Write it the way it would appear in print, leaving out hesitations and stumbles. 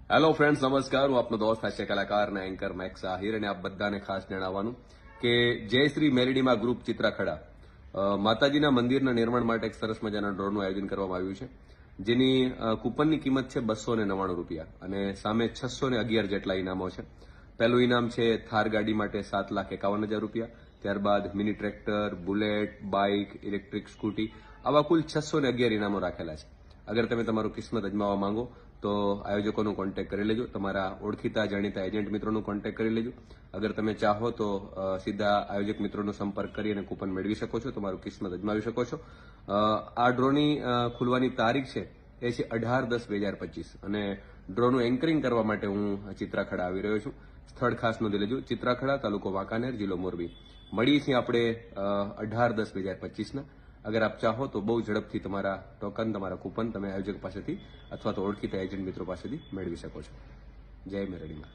Hello friends, નમસ્કાર. હું આપનો દોસ્ત હાસ્ય કલાકાર અને એન્કર મેક્સ આહિર, અને આપ બધાને ખાસ જણાવવાનું કે જયશ્રી મેલેડીમાં ગ્રુપ ચિત્રાખડા માતાજીના મંદિરના નિર્માણ માટે એક સરસ મજાના ડ્રોનું આયોજન કરવામાં આવ્યું છે, જેની કૂપનની કિંમત છે ₹299 અને સામે 611 જેટલા ઇનામો છે. પહેલું ઇનામ છે થાર ગાડી માટે ₹7,51,000, ત્યારબાદ mini tractor, bullet, bike, electric scooty, આવા કુલ 611 ઇનામો રાખેલા છે. અગર તમે તમારું કિસ્મત અજમાવવા માંગો તો આયોજકોનો કોન્ટેક્ટ કરી લેજો, તમારા ઓળખીતા જાણીતા એજન્ટ મિત્રોનો કોન્ટેક્ટ કરી લેજો. અગર તમે ચાહો તો સીધા આયોજક મિત્રોનો સંપર્ક કરી અને કૂપન મેળવી શકો છો, તમારું કિસ્મત અજમાવી શકો છો. આ ડ્રોની ખુલવાની તારીખ છે એ છે 18/10/2025 અને ડ્રોનું એન્કરિંગ કરવા માટે હું ચિત્રાખડા આવી રહ્યો છું. સ્થળ ખાસ નોંધી લેજો, ચિત્રાખડા, તાલુકો વાંકાનેર, જિલ્લો મોરબી. મળીએ છીએ આપણે 18/10/2025ના. અગર આપ ચાહો તો બહુ ઝડપથી તમારા ટોકન, તમારા કૂપન તમે આયોજક પાસેથી અથવા તો ઓળખીતા એજન્ટ મિત્રો પાસેથી મેળવી શકો છો. જય મેરડીમાં.